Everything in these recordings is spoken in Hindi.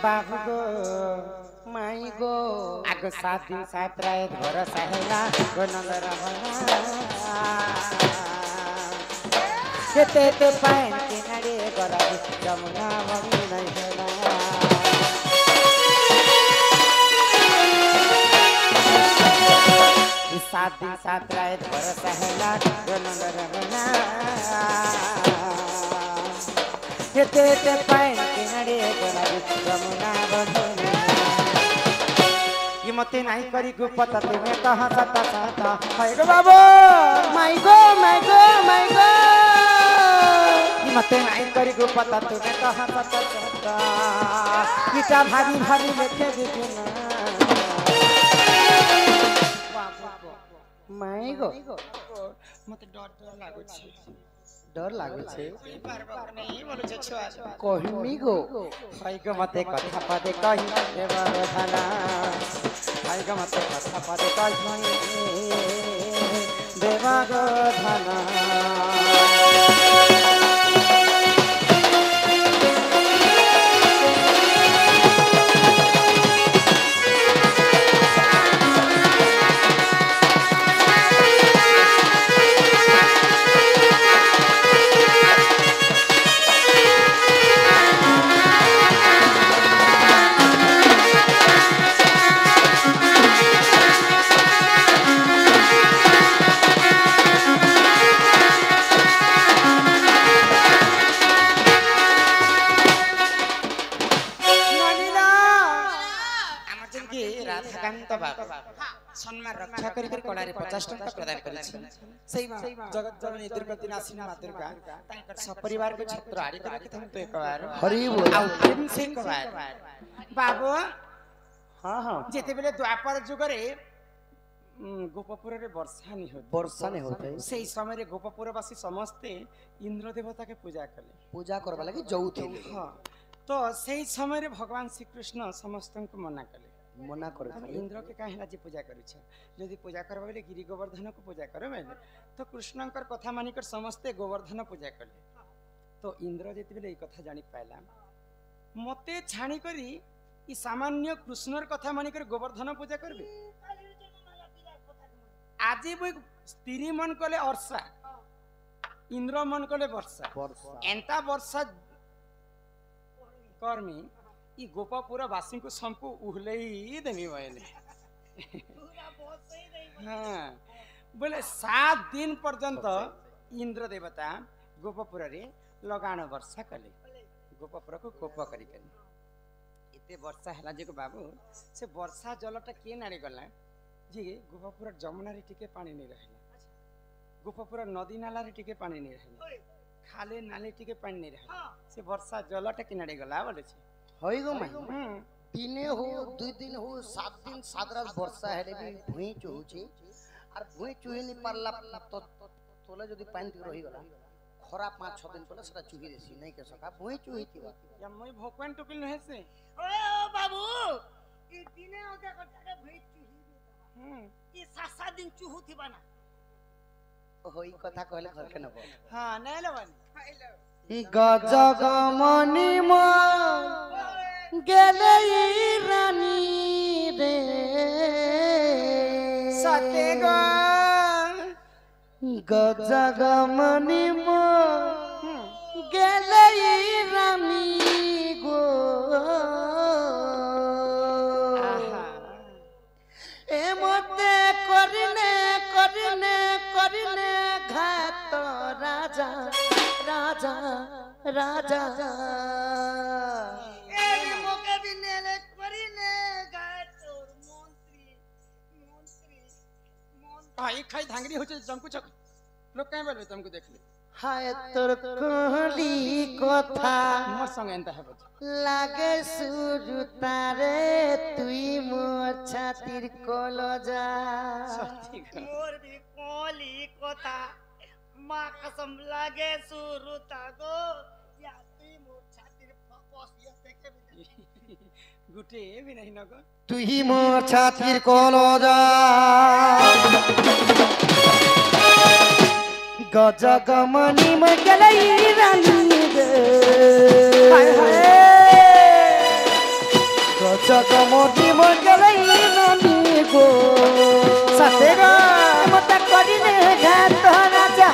बाबू गो माई गो आगो 7 दिन 7 रात घर सहेला गो नंदर केते ते पाइन किनारे गरा जमुना बगी नै होला 7 दिन 7 रात घर सहेला गो नंदर केते ते पाइन किनारे गरा जमुना बगी मते नहीं करी गुपता तुम्हें कहाँ सता सता हाय गो बाबू माई गो माई गो माई गो मते नहीं करी गुपता तुम्हें कहाँ सता सता किता भारी भारी लेखे दिखना माई गो मते डर लागो छे बार नहीं बोलो छे छुआ कहिमी गो हाय गो मते कथा पदे कहि देवर धना हाय गो मते कथा पदे कहि देवा गो धना सम्मान रक्षा करी कलारे 50 टंका प्रदान करी सही जगत जननी दुर्गति नासिनी मां दुर्गा तांकर सपरिवार के छत्र आड़ी करके हम तो एक बार हरि बोल आउ प्रेम से एक बार बाबू हां हां जेते बेले द्वापर जुग रे गोपपुर रे वर्षा नहीं होते सही समय रे गोपपुरवासी समस्त इंद्र देवता के पूजा करबा लागि जाउथिले हां तो सही समय रे भगवान श्री कृष्ण समस्त को मना कर इंद्र के कहीं आज पूजा करी पूजा करबा बेले गिरी गोवर्धन को पूजा करे तो कृष्णकर कथा मानिकर समस्ते गोवर्धन पूजा कले तो इंद्र जेते बेले ई कथा जानि पाइला मते छाणी करी ई सामान्य कृष्णर कथा मानिकर गोवर्धन पूजा करबे आज वो स्त्री मन कले वर्षा इंद्र मन कले वर्षा एंता वर्षा कर्मी ई गोपापुर वासी को संपू उहले ही देमी बोले हाँ बोले 7 दिन पर्यंत इंद्र देवता गोपापुर रे लगान वर्षा कले गोपापुर को कोप करी एते वर्षा हला जे को बाबू से वर्षा जलटा के नाड़ी गला जी गोपापुर जमुना रे टिके पानी नहीं रहला गोपापुर नदी नाला रे टिके पानी नहीं रहला खाले नाले टिके पानी नहीं रहला से वर्षा जलटा के नाड़ी गला बोले छे होई गो माई दिने हो 2 दिन हो 7 दिन 7 रात वर्षा हेले भी भुई चुहुची और भुई चुही नि परला तो तोले जदी पानी रही गला खरा 5-6 दिन पले सरा चुही देसी नहीं के सका भुई चुही थिबा या मई भोकवान टोकिल न हेसे ओ बाबू ई दिने ओके कटा भुई चुही ई 7 दिन चुहू थिबा ना होई कथा कहले घर के न बोल हां नै लबानी गजगमनी मन गेले रानी रे सते गो गजगमनी मन गेले रानी गो ए मते करने करने करने घात राजा राजा राजा एक मौके भी नेले करिने गाय तोर मंत्री मंत्री हाय खाई धांगरी होचे जंकु चक लोग कहीं बोलबे तुमको देख ले हाय तोर कहली कथा मोर संग एंता हेबो लागे सुरुतारे तुई मोर छातिर कलजा मोर भी कहली कथा मां कसम लागे सुरुता गो या तुई मोर छातिर फपस या देखे गुटे भी नहीं नगो तुई मोर छातिर कलजा गजगमनी में गलई रानी गे हाय हाय जगमगी मंगलई नानी गो सतेगा मत करिने घात राजा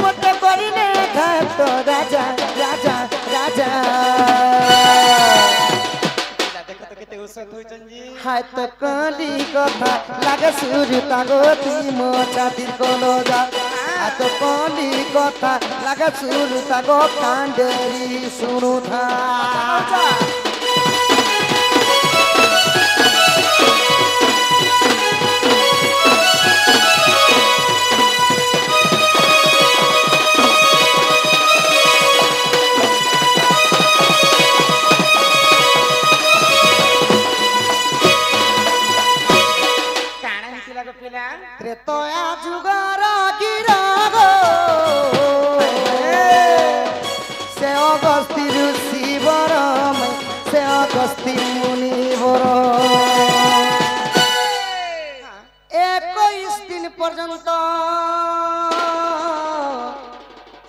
मत करिने घात राजा राजा राजा देखो तो केते उसत होइछन जी हाथ काली कथा लागे सूर्य तागती मो छाती कोलो जा हाथ काली कथा लागे सूर्य तागो कांडेरी सुनु था त्रेतया जुगार गिरागो से अगस्ती ऋषि बरम से अगस्ती मुनि बर 21 दिन पर्यंत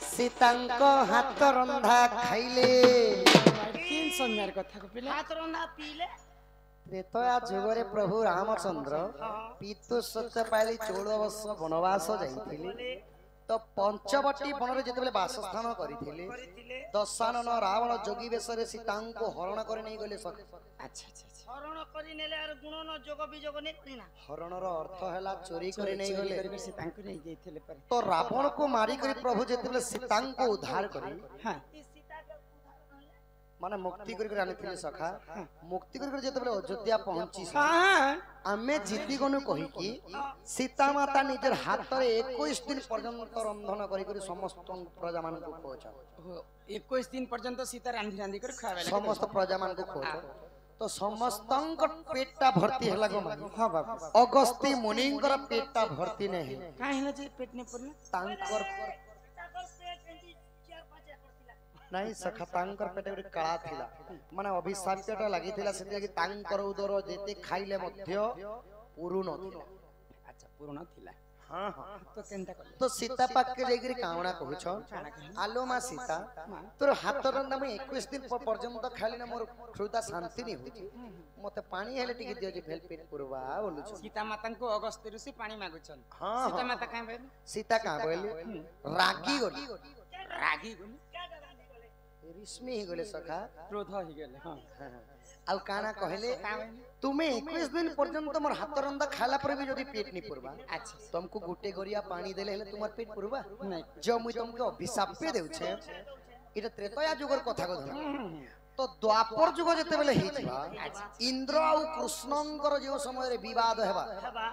सीतांक हाथ रंधा खाइले तीन संज्ञार कथा को पिला हाथ रंधा पीले त्रेतया जुगरे प्रभु रामचंद्र पितु सत्य पाइली 14 वर्ष वनवास जाइथिले तो पंचवटी वन रे जेतेबेले वासस्थान करिथिले दशानन रावण जोगी बेसरे सीतांको हरण करे नै गले सक अच्छा अच्छा अच्छा हरण करी नेले आर गुणन जोग बिजोग नै करिना हरणर अर्थ हला चोरी करे नै गले करबे से तांको नहीं जाइथिले पर तो रावण को मारी करी प्रभु जेतेबेले सीतांको उद्धार करी हां ई सीता के उधार नले माने मुक्ति करी आनिथिले सखा मुक्ति करी जेतेबेले अयोध्या पहुंची हां आमे जीती गनु कहि कि सीता माता निजर हाथ रे 21 दिन पर्यंत रंधन करी करी समस्त प्रजा मान को खोज 21 दिन पर्यंत सीता रांधी रांधी कर खावे समस्त प्रजा मान को खोज तो समस्तंक पेटटा भर्ती हला गो मानी हां बाबा अगस्ती मुनिंकर पेटटा भर्ती नहीं काहे हेला जे पेट ने पड़ना तांकर ताकर पेट एंती 4-5 एकड़ थिला नहीं सखा तांकर पेट गुडी काळा थिला माने अभिशापटा लागि थिला सेति कि तांकर उदर जेते खाइले मध्य पुरु नथिला अच्छा पूर्ण थिला हां हां तो केनता कर तो सीता पाक के जेगिरी कावणा कहछ आलो मा सीता तोर हाथ रंदा में 21 दिन पर्यंत खाली ना मोर हृदय शांति नहीं होची मते पानी हेले टिके दियो जे भेल पेट पुरवा बोलु छ सीता माता को अगस्त ऋषि पानी मागुछन हां सीता माता काहे भेल सीता का बोली रागी गोली रागी गुनी क्या गांधी बोले रिश्मी ही गोले सखा क्रोध ही गेले हां आउ काना कहले तुमे 21 दिन पर्यंत मोर हाथ रंदा खाला पर भी जदी पेट नहीं पुरवा अच्छा तुमको गुटे गरिया पानी देले हेले तुमार पेट पुरवा नहीं जो मुई तुमके अभिशाप पे देउ छे इटा त्रेतया जुगर कथा को धर तो द्वापर जुग जेते बेले हिजिबा इंद्र आउ कृष्णंकर जो समय रे विवाद हेबा हबा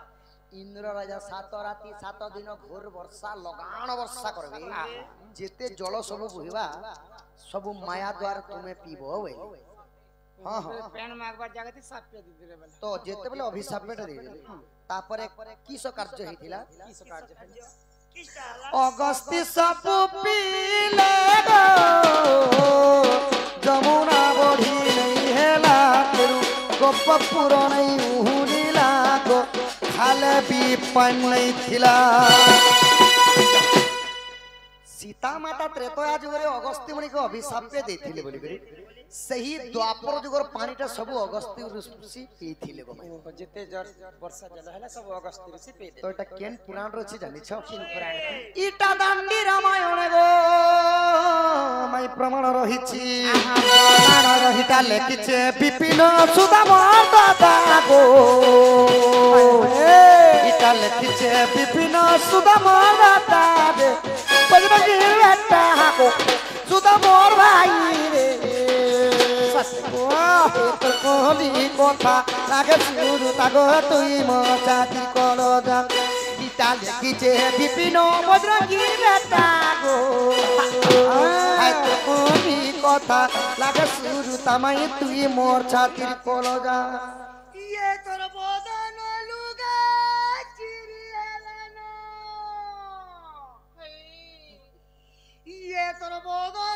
इंद्र राजा 7 राती 7 दिन घोर वर्षा लगान वर्षा करबे जेते जल सब बहिबा सब माया द्वार तुमे पीबो वे हां हां पेन मागबा जागती साफ पे दे देले बले तो जेते बेले अभिशाप पे दे देले तापर किस कार्य हेतिला किस कार्य किसका हला अगस्ती सब पीले गो जमुना बढ़ी नहीं हेला तेरू गोपपुर नहीं उहुलिला गो खाले भी पान नहीं थिला सीता माता त्रेतया जुगरे अगस्ती मुनि को अभिशाप पे देथिले बोली करी सही द्वापर जुगर पानीटा सब अगस्ती ऋषि पीथिले गो ओ जेते जर वर्षा जल हला सब अगस्त ऋषि पे दे तो एटा केन पुराण रछि जानि छ किन पुराण इटा दांडी रामायण गो माई प्रमाण रहिछि प्रमाण रहिता लेखिछे विपिन सुदाम दादा गो इटा लेखिछे विपिन सुदाम दादा रे बजरंगी बेटा गो सुदाम भाई रे তোর কলি কথা লাগে শুরু তাগো তুই মজাতি কলজা গীতা লিখিছে বিপিন বজরঙ্গী বেটা গো তোর কলি কথা লাগে শুরু তামাই তুই মোর ছাতির কলজা ये तोर बदन लुगा चिरियालानो ये तोर बदन